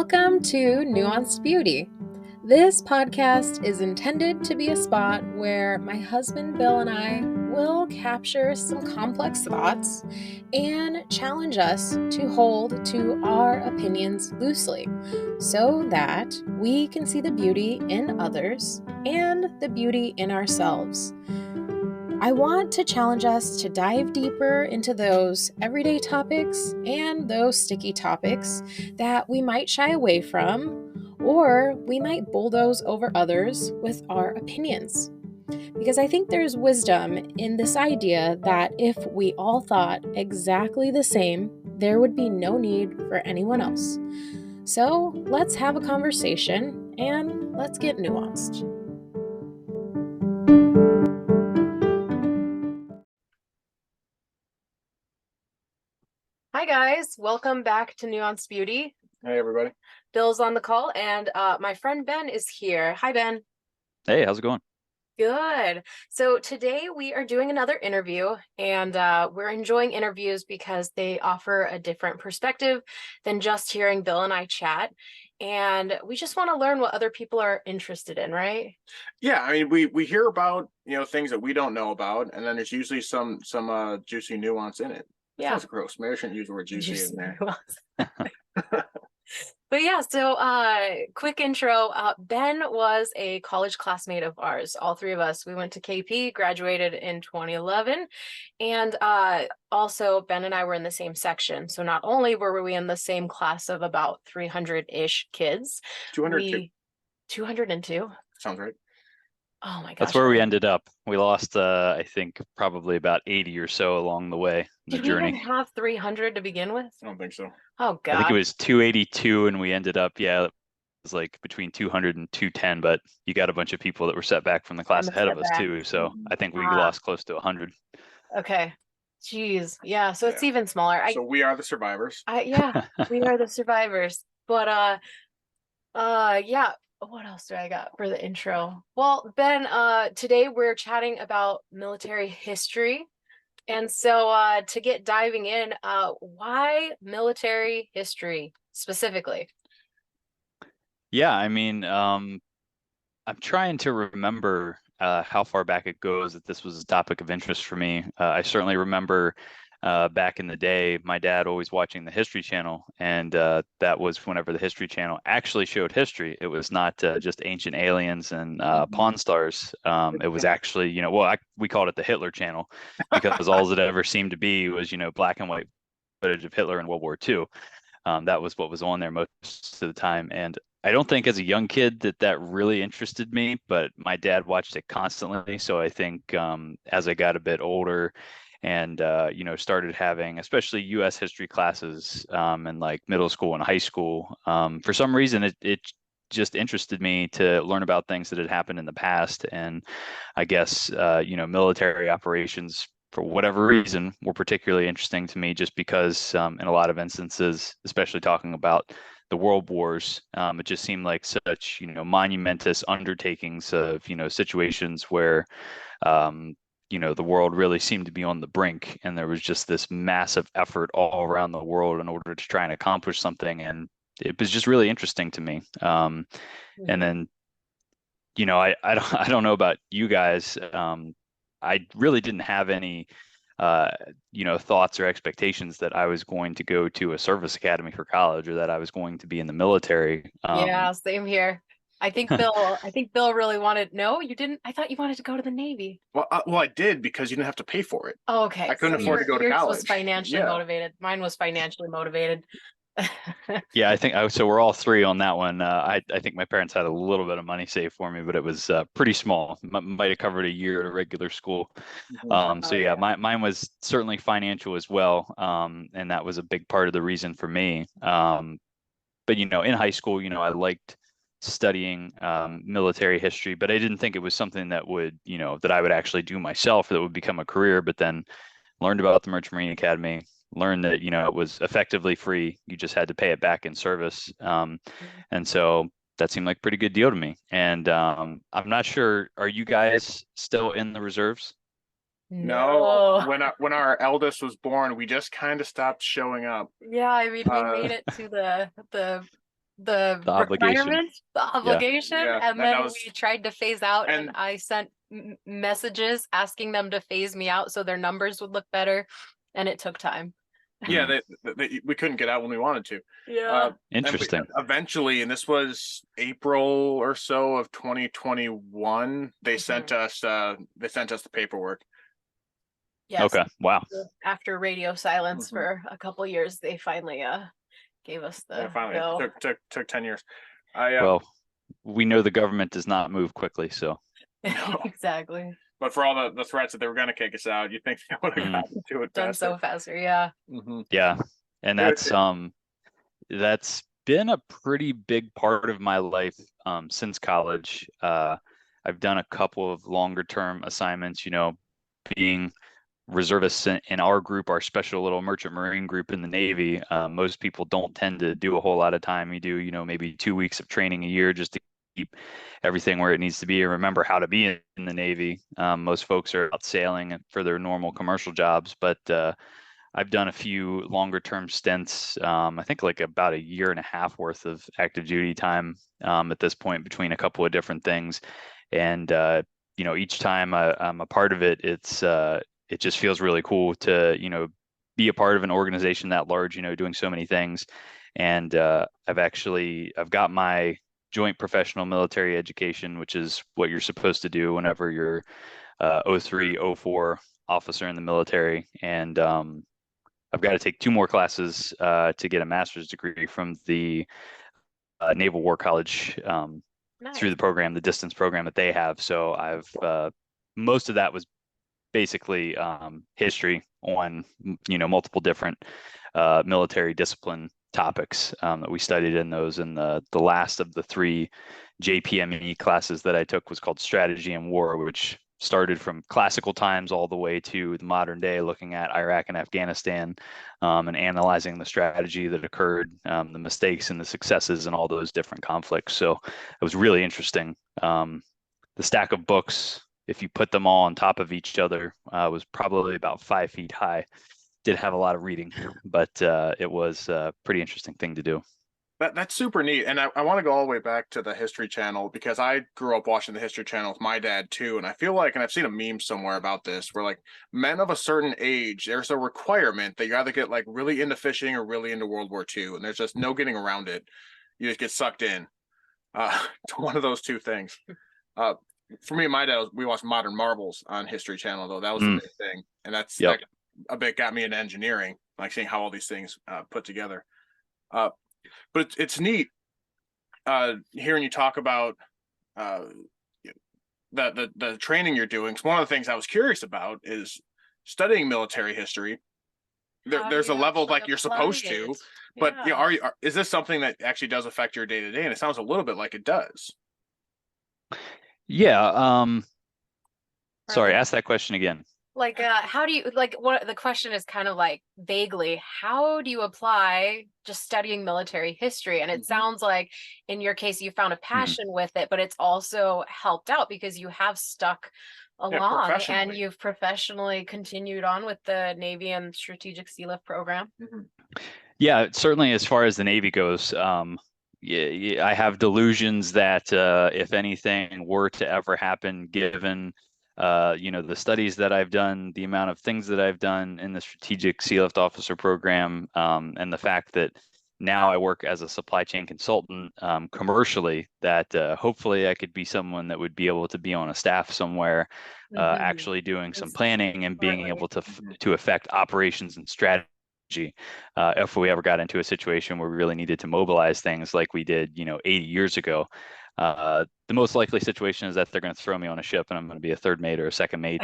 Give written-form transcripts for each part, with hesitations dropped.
Welcome to Nuanced Beauty. This podcast is intended to be a spot where my husband Bill and I will capture some complex thoughts and challenge us to hold to our opinions loosely so that we can see the beauty in others and the beauty in ourselves. I want to challenge us to dive deeper into those everyday topics and those sticky topics that we might shy away from, or we might bulldoze over others with our opinions. Because I think there's wisdom in this idea that if we all thought exactly the same, there would be no need for anyone else. So let's have a conversation and let's get nuanced. Hi guys, welcome back to Nuanced Beauty. Hey everybody. Bill's on the call and my friend Ben is here. Hi Ben. Hey, how's it going? Good. So today we are doing another interview and we're enjoying interviews because they offer a different perspective than just hearing Bill and I chat. And we just want to learn what other people are interested in, right? Yeah, I mean we hear about, things that we don't know about, and then there's usually some juicy nuance in it. Yeah. Sounds gross. Maybe I shouldn't use the word juicy in there. But yeah, so quick intro. Ben was a college classmate of ours. All three of us. We went to KP, graduated in 2011. And also Ben and I were in the same section. So not only were we in the same class of about 300-ish kids. 202. 202? Sounds right. Oh my gosh. That's where we ended up. We lost, I think, probably about 80 or so along the way, the journey. Did we even have 300 to begin with? I don't think so. Oh God. I think it was 282 and we ended up, it was like between 200 and 210, but you got a bunch of people that were set back from the class ahead of us too. So I think we lost close to 100. Okay. Jeez. Yeah. So it's even smaller. So we are the survivors. Yeah, we are the survivors. But yeah. What else do I got for the intro? Well, Ben, today we're chatting about military history. And so to get diving in, why military history specifically? Yeah, I mean, I'm trying to remember how far back it goes that this was a topic of interest for me. I certainly remember back in the day, my dad always watching the History Channel, and that was whenever the History Channel actually showed history. It was not just ancient aliens and Pawn Stars. It was actually, we called it the Hitler Channel because all it ever seemed to be was, black and white footage of Hitler in World War II. That was what was on there most of the time. And I don't think as a young kid that really interested me, but my dad watched it constantly. So I think as I got a bit older and, started having especially U.S. history classes in like middle school and high school, for some reason, it just interested me to learn about things that had happened in the past. And I guess, military operations, for whatever reason, were particularly interesting to me just because in a lot of instances, especially talking about the world wars, it just seemed like such, monumentous undertakings of, situations where, the world really seemed to be on the brink, and there was just this massive effort all around the world in order to try and accomplish something. And it was just really interesting to me. And then, I don't know about you guys. I really didn't have any, thoughts or expectations that I was going to go to a service academy for college or that I was going to be in the military. Yeah, same here. I think Bill really wanted. No, you didn't. I thought you wanted to go to the Navy. Well, I did because you didn't have to pay for it. Oh, okay. I couldn't afford to go to Yours college. was financially motivated. Mine was financially motivated. Yeah, I think so. We're all three on that one. I think my parents had a little bit of money saved for me, but it was pretty small. Might have covered a year at a regular school. Mine was certainly financial as well, and that was a big part of the reason for me. But in high school, I liked studying military history, but I didn't think it was something that would, that I would actually do myself, or that would become a career. But then learned about the Merchant Marine Academy. Learned that it was effectively free. You just had to pay it back in service, and so that seemed like a pretty good deal to me. And I'm not sure. Are you guys still in the reserves? No. When our eldest was born, we just kind of stopped showing up. Yeah, I mean, we made it to the the The obligation. requirement, the obligation, Yeah, and that then was- we tried to phase out, and and- I sent messages asking them to phase me out so their numbers would look better, and it took time. Yeah, we couldn't get out when we wanted to. Yeah. Interesting. Eventually, and this was April or so of 2021, they sent us the paperwork. Yes. Okay. Wow. After radio silence for a couple years, they finally gave us the Finally, go. it took 10 years. Well, we know the government does not move quickly, so. No. Exactly. But for all the threats that they were going to kick us out, you think they would have gotten to it Done faster. so faster, yeah. Yeah, and that's been a pretty big part of my life since college. I've done a couple of longer term assignments, being reservists in our group, our special little merchant marine group in the Navy. Most people don't tend to do a whole lot of time. You do, maybe 2 weeks of training a year just to keep everything where it needs to be and remember how to be in the Navy. Most folks are out sailing for their normal commercial jobs, but I've done a few longer term stints. I think like about a year and a half worth of active duty time at this point between a couple of different things. And, each time I'm a part of it, it just feels really cool to, be a part of an organization that large, doing so many things. And I've got my joint professional military education, which is what you're supposed to do whenever you're 03, 04 officer in the military. And I've got to take 2 more classes to get a master's degree from the Naval War College through the program, the distance program that they have. So I've most of that was basically history on multiple different military discipline topics that we studied in those. And the last of the 3 JPME classes that I took was called Strategy and War, which started from classical times all the way to the modern day, looking at Iraq and Afghanistan and analyzing the strategy that occurred, the mistakes and the successes and all those different conflicts. So it was really interesting. The stack of books, if you put them all on top of each other, was probably about 5 feet high. Did have a lot of reading, but it was a pretty interesting thing to do. That's super neat. And I want to go all the way back to the History Channel because I grew up watching the History Channel with my dad too. And I feel like, and I've seen a meme somewhere about this, where like men of a certain age, there's a requirement that you either get like really into fishing or really into World War II. And there's just no getting around it. You just get sucked in to one of those 2 things. For me and my dad, we watched Modern Marvels on History Channel, though. That was the big thing. And that's that a bit got me into engineering, like seeing how all these things put together. But it's neat hearing you talk about the training you're doing. 'Cause one of the things I was curious about is studying military history. There's a level of like you're supposed to, but is this something that actually does affect your day to day? And it sounds a little bit like it does. Yeah. Sorry, ask that question again. Like, how do you, like, what the question is kind of like vaguely, how do you apply just studying military history? And it sounds like in your case, you found a passion with it, but it's also helped out because you have stuck along and you've professionally continued on with the Navy and Strategic Sea Lift program. Yeah, certainly as far as the Navy goes, I have delusions that if anything were to ever happen, given the studies that I've done, the amount of things that I've done in the Strategic Sea Lift Officer program, and the fact that now I work as a supply chain consultant commercially, that hopefully I could be someone that would be able to be on a staff somewhere, actually doing some planning and being able to affect operations and strategy. If we ever got into a situation where we really needed to mobilize things like we did, 80 years ago. The most likely situation is that they're going to throw me on a ship and I'm going to be a 3rd mate or a 2nd mate,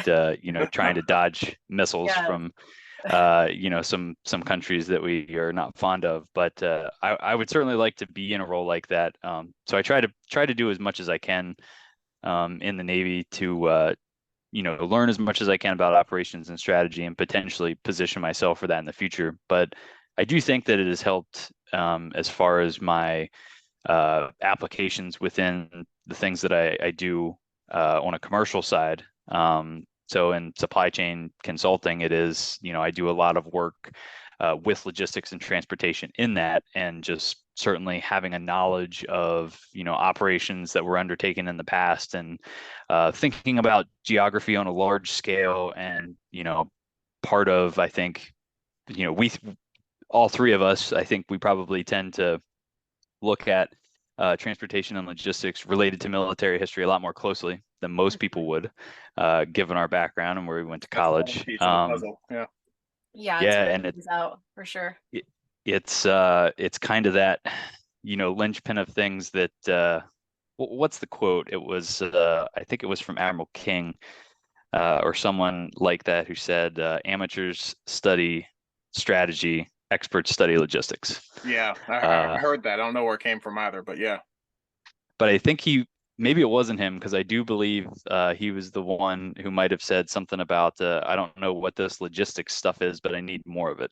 trying to dodge missiles from, some countries that we are not fond of. But I would certainly like to be in a role like that. So I try to do as much as I can in the Navy to, learn as much as I can about operations and strategy and potentially position myself for that in the future. But I do think that it has helped as far as my applications within the things that I do on a commercial side. So in supply chain consulting, it is, I do a lot of work with logistics and transportation in that, and just certainly having a knowledge of, operations that were undertaken in the past, and thinking about geography on a large scale. And, part of, I think, we all three of us, I think we probably tend to look at transportation and logistics related to military history a lot more closely than most people would, given our background and where we went to college. Piece of the puzzle. Yeah. Yeah, and it's out for sure. It's kind of that, linchpin of things that what's the quote? It was I think it was from Admiral King, or someone like that, who said, amateurs study strategy, experts study logistics. Yeah, I heard that. I don't know where it came from either, but yeah. But I think maybe it wasn't him, because I do believe he was the one who might have said something about, I don't know what this logistics stuff is, but I need more of it,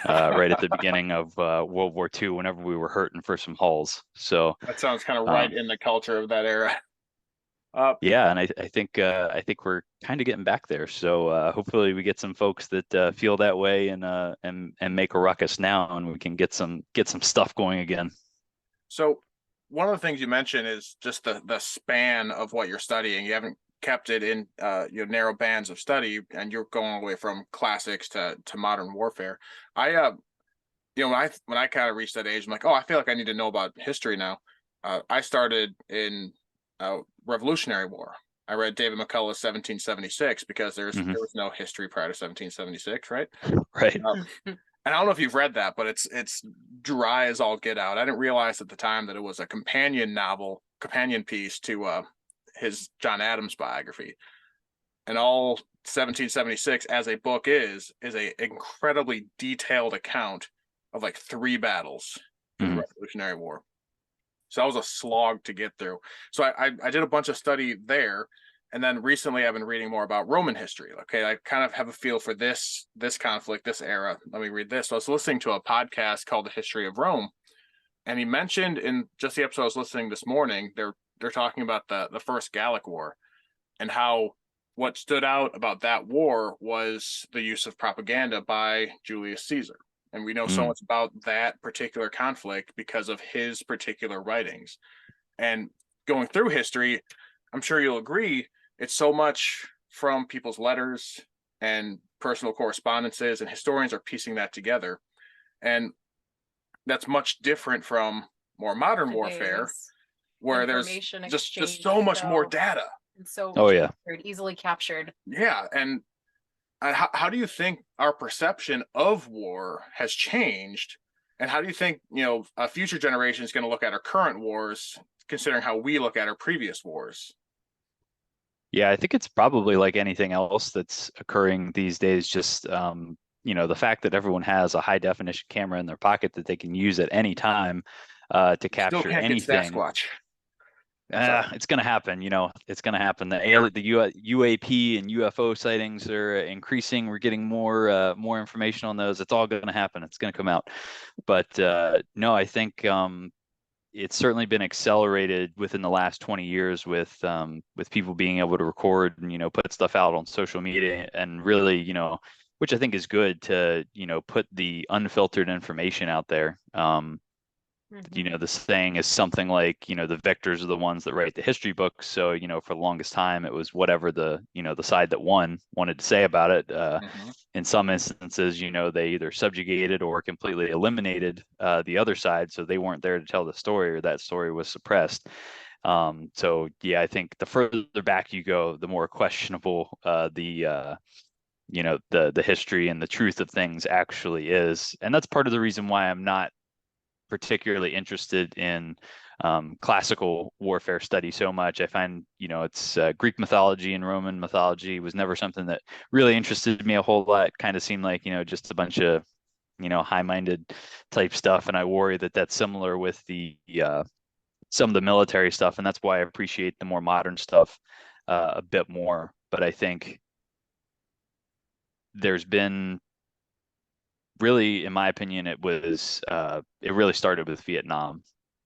right at the beginning of World War II, whenever we were hurting for some hulls. So that sounds kind of right in the culture of that era. Yeah, and I think we're kind of getting back there. So hopefully we get some folks that feel that way, and make a ruckus now, and we can get some stuff going again. So one of the things you mentioned is just the span of what you're studying. You haven't kept it in narrow bands of study, and you're going away from classics to modern warfare. I when I kind of reached that age, I'm like, oh, I feel like I need to know about history now. I started in Revolutionary War. I read David McCullough's 1776 because there was no history prior to 1776, right? Right. And I don't know if you've read that, but it's dry as all get out. I didn't realize at the time that it was a companion piece to his John Adams biography. And all 1776 as a book is a incredibly detailed account of like 3 battles in the Revolutionary War. So that was a slog to get through. So I did a bunch of study there. And then recently I've been reading more about Roman history. Okay, I kind of have a feel for this conflict, this era. Let me read this. So I was listening to a podcast called The History of Rome. And he mentioned in just the episode I was listening this morning, they're talking about the First Gallic War, and how what stood out about that war was the use of propaganda by Julius Caesar. And we know so much about that particular conflict because of his particular writings. And going through history, I'm sure you'll agree, it's so much from people's letters and personal correspondences, and historians are piecing that together. And that's much different from more modern warfare, where there's just so much more data. And so easily captured. Yeah. And how do you think our perception of war has changed? And how do you think, a future generation is going to look at our current wars, considering how we look at our previous wars? Yeah, I think it's probably like anything else that's occurring these days. Just, the fact that everyone has a high definition camera in their pocket that they can use at any time to capture anything. Sasquatch. It's going to happen. It's going to happen. The UAP and UFO sightings are increasing. We're getting more information on those. It's all going to happen. It's going to come out. But no, I think it's certainly been accelerated within the last 20 years with people being able to record and put stuff out on social media, and really which I think is good to put the unfiltered information out there. The saying is something like, the victors are the ones that write the history books. So, for the longest time, it was whatever the side that won wanted to say about it. In some instances, they either subjugated or completely eliminated the other side. So they weren't there to tell the story, or that story was suppressed. So, yeah, I think the further back you go, the more questionable the history and the truth of things actually is. And that's part of the reason why I'm not particularly interested in classical warfare study so much. I find, it's Greek mythology and Roman mythology was never something that really interested me a whole lot. Kind of seemed like, just a bunch of, high-minded type stuff. And I worry that that's similar with the some of the military stuff. And that's why I appreciate the more modern stuff a bit more. But I think there's been, really, in my opinion, it really started with Vietnam.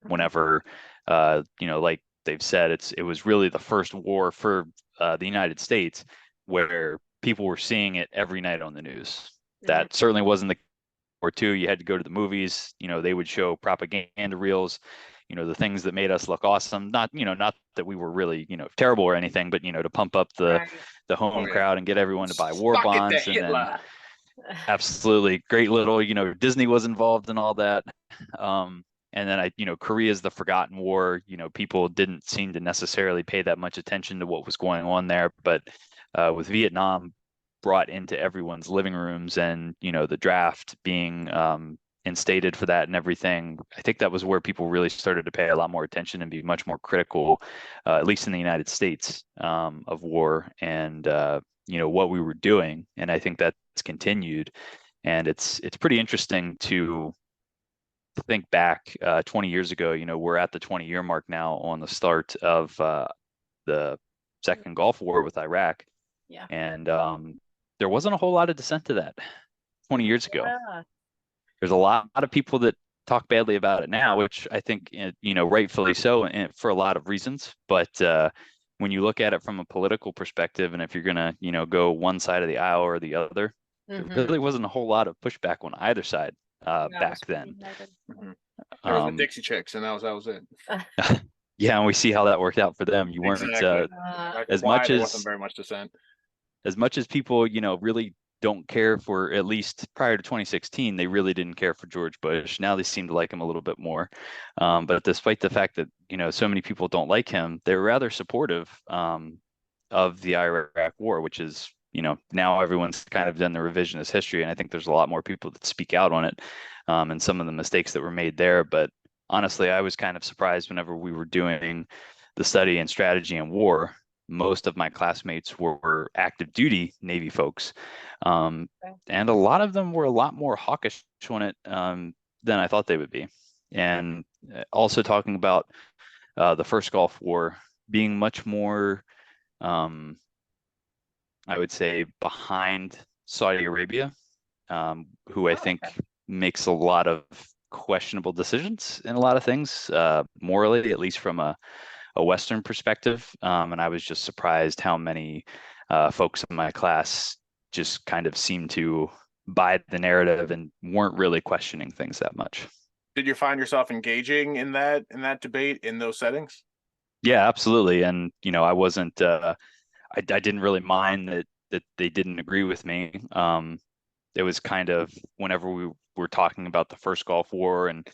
Whenever, like they've said, it was really the first war for the United States where people were seeing it every night on the news. That certainly wasn't the War II, you had to go to the movies. They would show propaganda reels, the things that made us look awesome. Not that we were really, terrible or anything, but, to pump up the home crowd and get everyone to buy war Suck it to bonds. And then Hitler. absolutely great little, Disney was involved in all that. And then Korea's the forgotten war. People didn't seem to necessarily pay that much attention to what was going on there. But with Vietnam brought into everyone's living rooms and, the draft being instated for that and everything, I think that was where people really started to pay a lot more attention and be much more critical, at least in the United States, of war and, what we were doing. And I think that's continued. And it's pretty interesting to think back 20 years ago. We're at the 20-year mark now on the start of the second Gulf War with Iraq. Yeah. And there wasn't a whole lot of dissent to that 20 years ago. Yeah. There's a lot of people that talk badly about it now, which I think, rightfully so, and for a lot of reasons. But when you look at it from a political perspective, and if you're going to, go one side of the aisle or the other, there really wasn't a whole lot of pushback on either side back then. There was the Dixie Chicks, and that was it. Yeah, and we see how that worked out for them. You weren't as much as wasn't very much dissent. As much as people, really don't care for, at least prior to 2016, they really didn't care for George Bush. Now they seem to like him a little bit more. But despite the fact that, so many people don't like him, they're rather supportive of the Iraq War, which is, now everyone's kind of done the revisionist history. And I think there's a lot more people that speak out on it and some of the mistakes that were made there. But honestly, I was kind of surprised whenever we were doing the study in strategy and war. Most of my classmates were active duty Navy folks. And a lot of them were a lot more hawkish on it than I thought they would be. And also talking about the first Gulf War being much more, I would say, behind Saudi Arabia, who I think makes a lot of questionable decisions in a lot of things, morally, at least from a Western perspective. And I was just surprised how many folks in my class just kind of seemed to buy the narrative and weren't really questioning things that much. Did you find yourself engaging in that debate in those settings? Yeah, absolutely. And, I wasn't, I didn't really mind that they didn't agree with me. It was kind of whenever we were talking about the first Gulf War and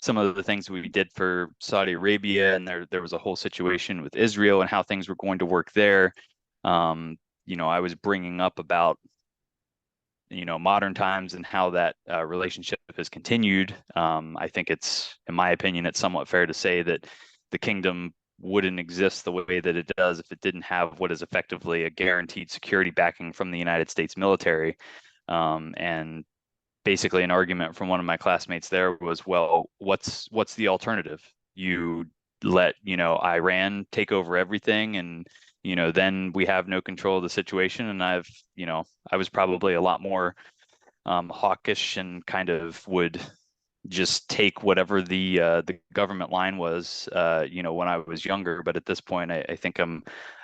some of the things we did for Saudi Arabia, and there was a whole situation with Israel and how things were going to work there. I was bringing up about, modern times and how that relationship has continued. I think in my opinion, it's somewhat fair to say that the kingdom wouldn't exist the way that it does if it didn't have what is effectively a guaranteed security backing from the United States military. And basically an argument from one of my classmates there was, well, what's the alternative? You let, Iran take over everything and, then we have no control of the situation. And I was probably a lot more hawkish and kind of would just take whatever the government line was, when I was younger. But at this point, I think I'm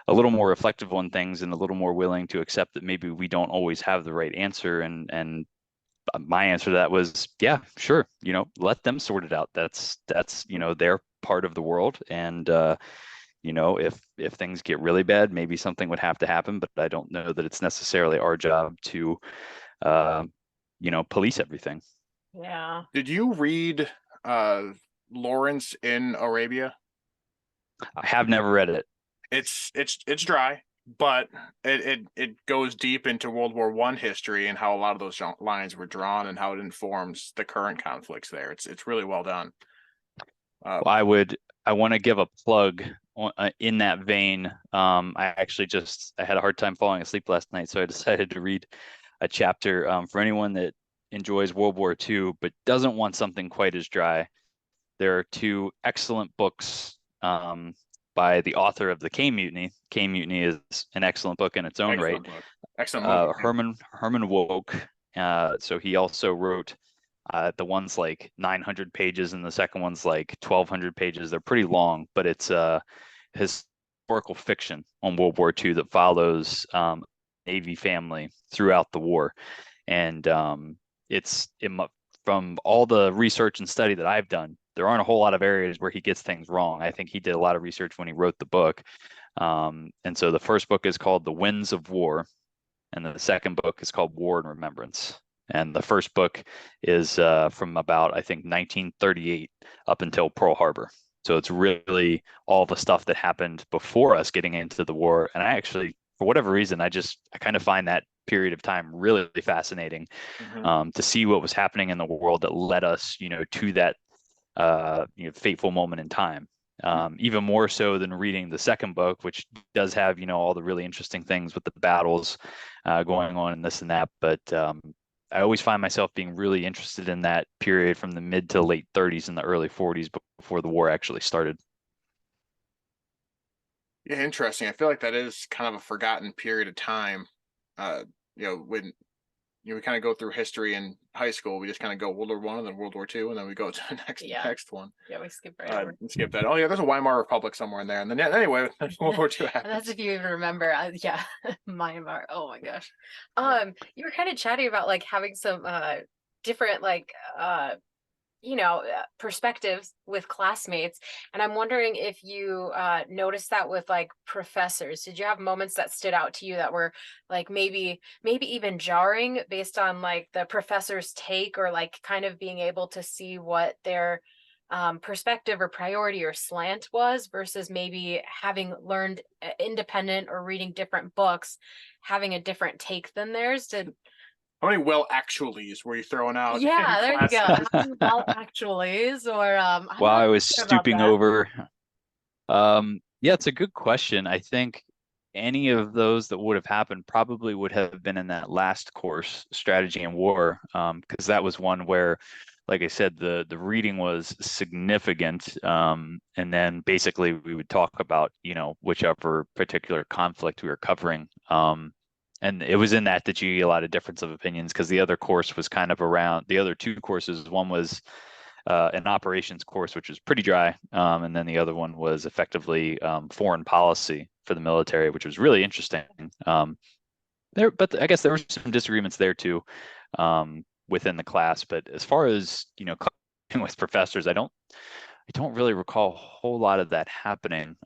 a little more reflective on things and a little more willing to accept that maybe we don't always have the right answer. And my answer to that was, yeah, sure. Let them sort it out. That's their part of the world. And, if things get really bad, maybe something would have to happen, but I don't know that it's necessarily our job to, police everything. Yeah. Did you read Lawrence in Arabia? I have never read it. It's dry, but it goes deep into World War I history and how a lot of those lines were drawn and how it informs the current conflicts there. It's really well done. I want to give a plug in that vein. I had a hard time falling asleep last night, so I decided to read a chapter for anyone that enjoys World War II but doesn't want something quite as dry. There are two excellent books by the author of the K Mutiny. K Mutiny is an excellent book in its own right. Excellent. Herman Wouk. So he also wrote the one's like 900 pages and the second one's like 1,200 pages. They're pretty long, but it's historical fiction on World War II that follows Navy family throughout the war. And from all the research and study that I've done, there aren't a whole lot of areas where he gets things wrong. I think he did a lot of research when he wrote the book. And so the first book is called The Winds of War, and the second book is called War and Remembrance. And the first book is from about, I think, 1938 up until Pearl Harbor. So it's really all the stuff that happened before us getting into the war. And I actually, for whatever reason, I kind of find that period of time really fascinating, to see what was happening in the world that led us, to that fateful moment in time. Even more so than reading the second book, which does have, all the really interesting things with the battles going on and this and that. But I always find myself being really interested in that period from the mid to late 30s and the early 40s before the war actually started. Yeah, interesting. I feel like that is kind of a forgotten period of time. When we kind of go through history in high school, we just kind of go World War One and then World War Two, and then we go to the next one. Yeah, we skip right over. Skip that. Oh yeah, there's a Weimar Republic somewhere in there, and then anyway, World War Two happens. That's if you even remember. Myanmar. Oh my gosh. You were kind of chatting about like having some different perspectives with classmates, and I'm wondering if you noticed that with like professors. Did you have moments that stood out to you that were like maybe even jarring based on like the professor's take, or like kind of being able to see what their perspective or priority or slant was, versus maybe having learned independent or reading different books, having a different take than theirs? How many well actuallys were you throwing out? Yeah, there you go. Well, actuallys, or while I was stooping over. Yeah, it's a good question. I think any of those that would have happened probably would have been in that last course, Strategy and War, because that was one where, like I said, the reading was significant, and then basically we would talk about, whichever particular conflict we were covering. And it was in that you get a lot of difference of opinions, because the other course was kind of around the other two courses. One was an operations course, which was pretty dry. And then the other one was effectively foreign policy for the military, which was really interesting. But I guess there were some disagreements there too, within the class. But as far as, with professors, I don't really recall a whole lot of that happening.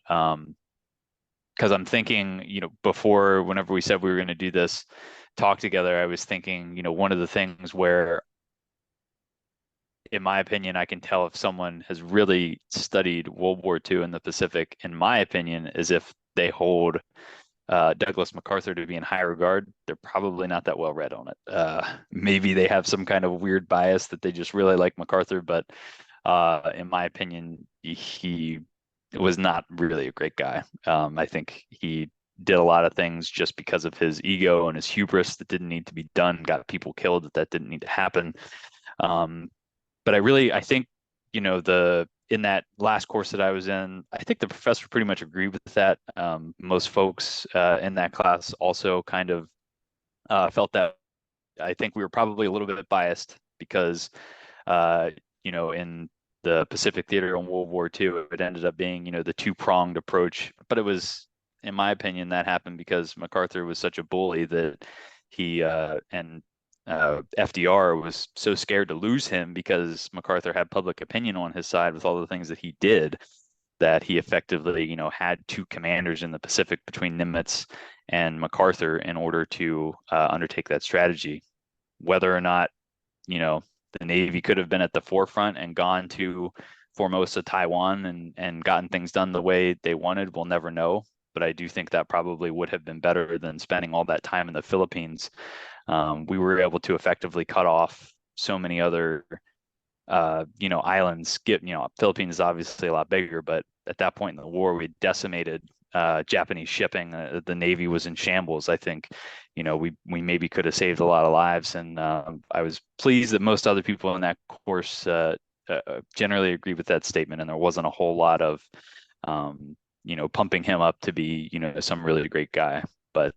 Because I'm thinking, before, whenever we said we were going to do this talk together, I was thinking, one of the things where, in my opinion, I can tell if someone has really studied World War II in the Pacific, in my opinion, is if they hold Douglas MacArthur to be in high regard. They're probably not that well read on it. Maybe they have some kind of weird bias that they just really like MacArthur, but in my opinion, he was not really a great guy. I think he did a lot of things just because of his ego and his hubris that didn't need to be done, got people killed that didn't need to happen. But I think, in that last course that I was in, I think the professor pretty much agreed with that. Most folks in that class also kind of felt that. I think we were probably a little bit biased because, in the Pacific Theater in World War II, it ended up being, the two-pronged approach. But it was, in my opinion, that happened because MacArthur was such a bully that he and FDR was so scared to lose him, because MacArthur had public opinion on his side with all the things that he did, that he effectively, had two commanders in the Pacific between Nimitz and MacArthur in order to undertake that strategy. Whether or not, the Navy could have been at the forefront and gone to Formosa, Taiwan, and gotten things done the way they wanted, we'll never know. But I do think that probably would have been better than spending all that time in the Philippines. We were able to effectively cut off so many other, islands. Philippines is obviously a lot bigger, but at that point in the war, we decimated Japanese shipping. The Navy was in shambles. I think, we maybe could have saved a lot of lives. And I was pleased that most other people in that course generally agreed with that statement. And there wasn't a whole lot of, pumping him up to be, some really great guy. But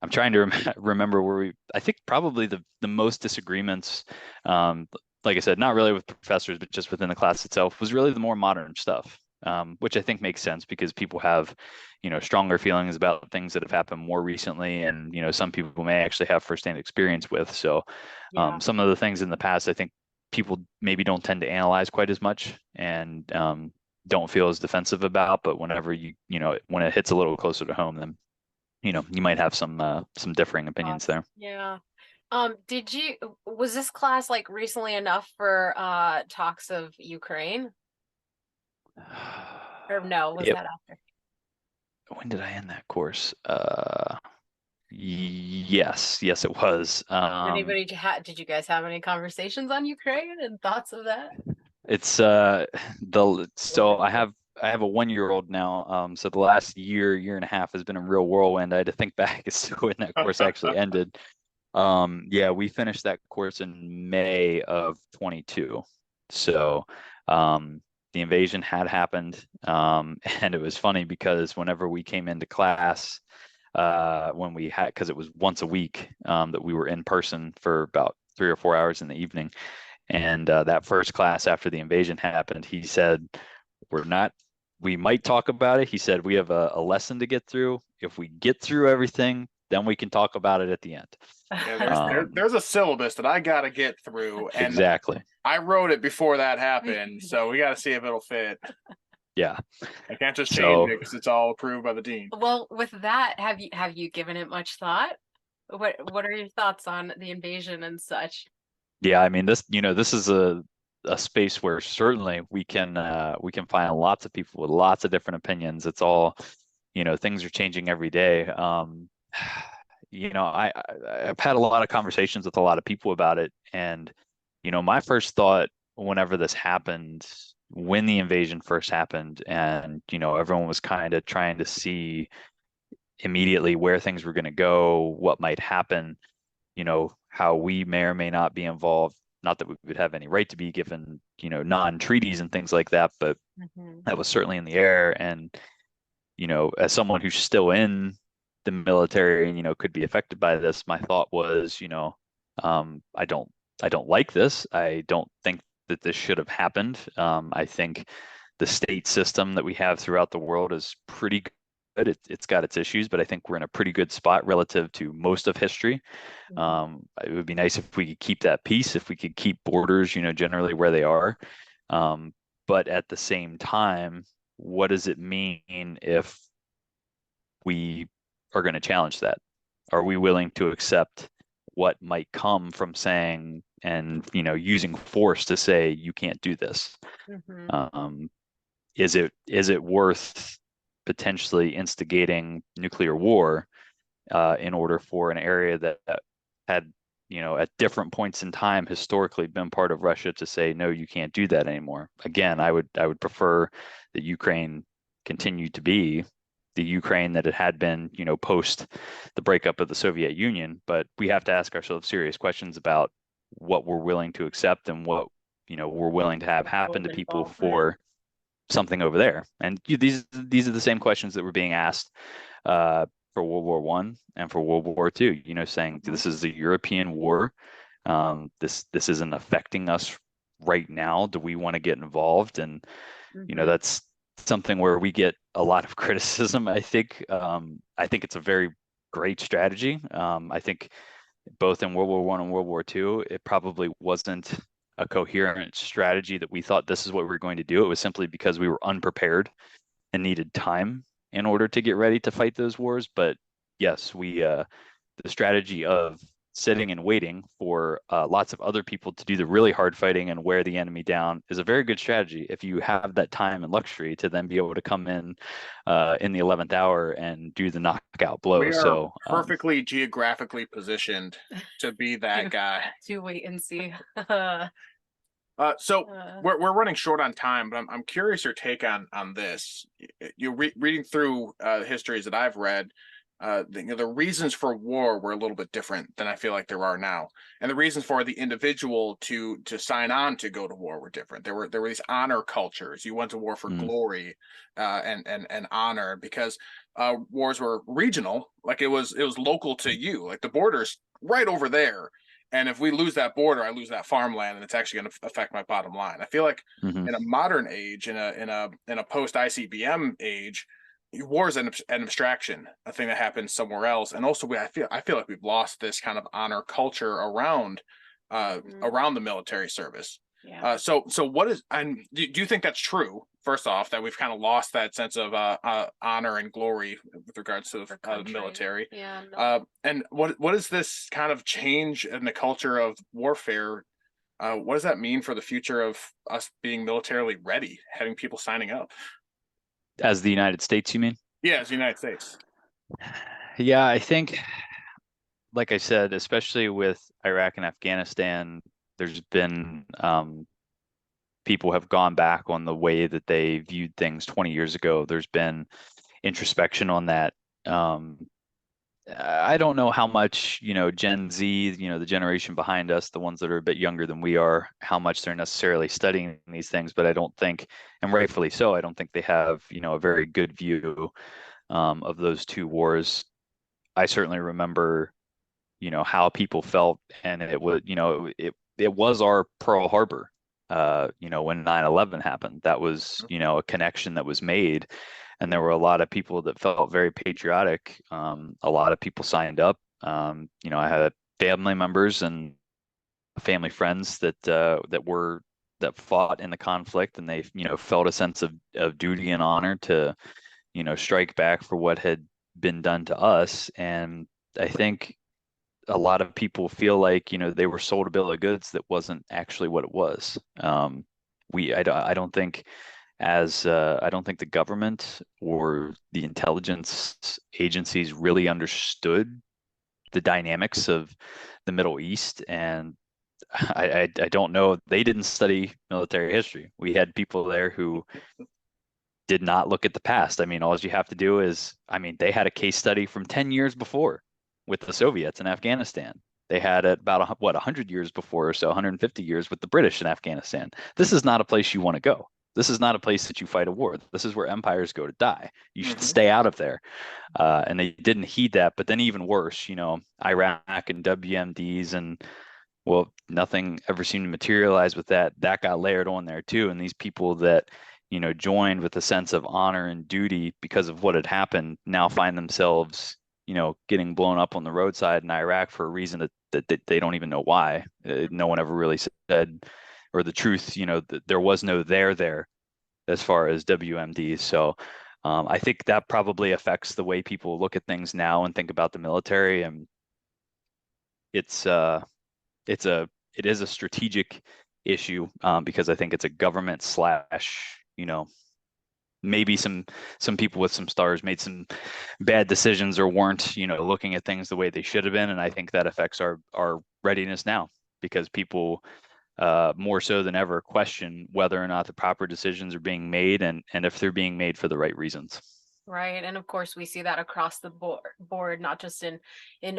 I'm trying to remember where I think probably the most disagreements, like I said, not really with professors, but just within the class itself, was really the more modern stuff. which I think makes sense because people have, stronger feelings about things that have happened more recently, and some people may actually have firsthand experience with. So Yeah. some of the things in the past, I think people maybe don't tend to analyze quite as much, and don't feel as defensive about. But whenever when it hits a little closer to home, then you might have some differing opinions there. Yeah. Was this class like recently enough for talks of Ukraine? Or no, was that after? When did I end that course? Yes, it was. Did you guys have any conversations on Ukraine and thoughts of that? It's so I have a 1-year-old now. So the last year and a half has been a real whirlwind. I had to think back as to when that course actually ended. Yeah, we finished that course in May of 22. So the invasion had happened. And it was funny because whenever we came into class, because it was once a week, that we were in person for about 3 or 4 hours in the evening. And that first class after the invasion happened, he said, we might talk about it. He said, we have a lesson to get through. If we get through everything, then we can talk about it at the end. Yeah, there's a syllabus that I got to get through. And exactly. I wrote it before that happened. So we got to see if it'll fit. Yeah. I can't just change it because it's all approved by the dean. Well, with that, have you given it much thought? What are your thoughts on the invasion and such? Yeah, I mean, this is a space where certainly we can find lots of people with lots of different opinions. It's all, things are changing every day. I've had a lot of conversations with a lot of people about it, and my first thought whenever this happened, when the invasion first happened, and everyone was kind of trying to see immediately where things were going to go, what might happen, how we may or may not be involved. Not that we would have any right to be, given, non-treaties and things like that, but that was certainly in the air. And, as someone who's still in the military and, could be affected by this, my thought was, I don't like this. I don't think that this should have happened. I think the state system that we have throughout the world is pretty good. It's got its issues, but I think we're in a pretty good spot relative to most of history. It would be nice if we could keep that peace, if we could keep borders, generally where they are. But at the same time, what does it mean if we are going to challenge that? Are we willing to accept what might come from saying and, using force to say, you can't do this? Is it worth potentially instigating nuclear war in order for an area that had, at different points in time historically been part of Russia to say, no, you can't do that anymore? Again, I would prefer that Ukraine continue to be the Ukraine that it had been, post the breakup of the Soviet Union. But we have to ask ourselves serious questions about what we're willing to accept and what, we're willing to have happen to people for something over there. And these are the same questions that were being asked for World War I and for World War II, saying this is a European war. This isn't affecting us right now. Do we want to get involved? And, that's something where we get a lot of criticism. I think it's a very great strategy. I think both in World War I and World War II, it probably wasn't a coherent strategy that we thought this is what we were going to do. It was simply because we were unprepared and needed time in order to get ready to fight those wars. But yes, the strategy of sitting and waiting for lots of other people to do the really hard fighting and wear the enemy down is a very good strategy if you have that time and luxury to then be able to come in the 11th hour and do the knockout blow. We are perfectly geographically positioned to be that guy. To wait and see. So we're running short on time, but I'm curious your take on this. You're reading through histories that I've read. The reasons for war were a little bit different than I feel like there are now, and the reasons for the individual to sign on to go to war were different. There were these honor cultures. You went to war for glory and honor, because wars were regional. Like it was local to you. Like the border's right over there, And if we lose that border, I lose that farmland, and it's actually going to affect my bottom line. I feel like in a modern age, in a post ICBM age, war is an abstraction, a thing that happens somewhere else. And also, I feel like we've lost this kind of honor culture around around the military service. Yeah. So what is, and do you think that's true? First off, that we've kind of lost that sense of honor and glory with regards to the military. Yeah. No. And what is this kind of change in the culture of warfare? What does that mean for the future of us being militarily ready, having people signing up? As the United States, you mean? Yeah, as the United States. Yeah, I think, like I said, especially with Iraq and Afghanistan, there's been people have gone back on the way that they viewed things 20 years ago. There's been introspection on that. I don't know how much, Gen Z, the generation behind us, the ones that are a bit younger than we are, how much they're necessarily studying these things, but I don't think, and rightfully so, I don't think they have, a very good view of those two wars. I certainly remember, how people felt, and it was, it was our Pearl Harbor, when 9/11 happened. That was, a connection that was made. And there were a lot of people that felt very patriotic. A lot of people signed up. I had family members and family friends that fought in the conflict, and they, felt a sense of duty and honor to, strike back for what had been done to us. And I think a lot of people feel like, they were sold a bill of goods that wasn't actually what it was. I don't think the government or the intelligence agencies really understood the dynamics of the Middle East. And I don't know, they didn't study military history. We had people there who did not look at the past. I mean, all you have to do is, they had a case study from 10 years before with the Soviets in Afghanistan. They had it about 100 years before or so, 150 years with the British in Afghanistan. This is not a place you want to go. This is not a place that you fight a war. This is where empires go to die. You should stay out of there. And they didn't heed that. But then even worse, Iraq and WMDs, and well, nothing ever seemed to materialize with that. That got layered on there too. And these people that, joined with a sense of honor and duty because of what had happened now find themselves, getting blown up on the roadside in Iraq for a reason that they don't even know why. No one ever really said, or the truth, there was no there as far as WMDs. So I think that probably affects the way people look at things now and think about the military. And it is a strategic issue because I think it's a government slash, maybe some people with some stars made some bad decisions or weren't, looking at things the way they should have been. And I think that affects our readiness now, because people more so than ever question whether or not the proper decisions are being made, and if they're being made for the right reasons. Right. And of course, we see that across the board, not just in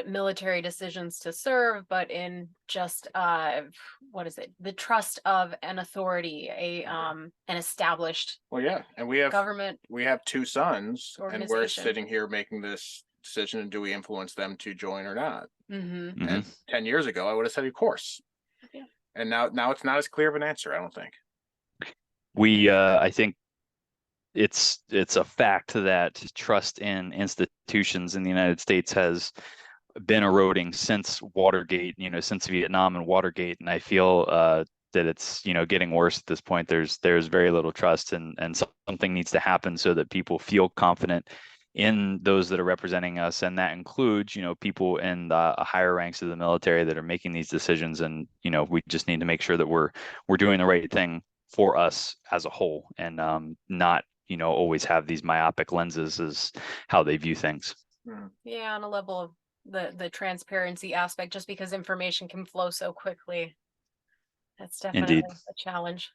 military decisions to serve, but in just the trust of an authority, an established and we have government. We have two sons, and we're sitting here making this decision, and do we influence them to join or not? And 10 years ago, I would have said, of course. Yeah. And now it's not as clear of an answer, I don't think. I think it's a fact that trust in institutions in the United States has been eroding since Watergate, since Vietnam and Watergate. And I feel that it's, getting worse at this point. There's very little trust, and something needs to happen so that people feel confident in those that are representing us. And that includes, people in the higher ranks of the military that are making these decisions. And, we just need to make sure that we're doing the right thing for us as a whole, and not, always have these myopic lenses as how they view things. Yeah, on a level of the transparency aspect, just because information can flow so quickly. That's definitely a challenge.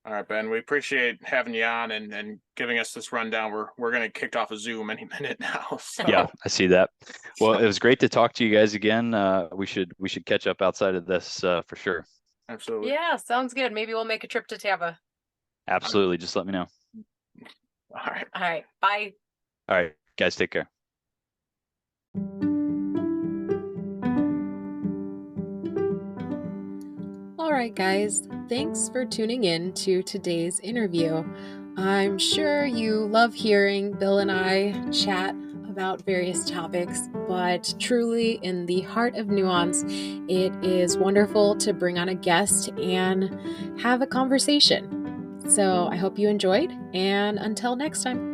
All right, Ben, we appreciate having you on and giving us this rundown. We're going to kick off a Zoom any minute now. So. Yeah, I see that. Well, it was great to talk to you guys again. We should catch up outside of this for sure. Absolutely. Yeah, sounds good. Maybe we'll make a trip to Tampa. Absolutely. Just let me know. All right. All right. Bye. All right, guys, take care. right, guys, thanks for tuning in to today's interview. I'm sure you love hearing Bill and I chat about various topics, but truly, in the heart of nuance, it is wonderful to bring on a guest and have a conversation. So I hope you enjoyed, and until next time.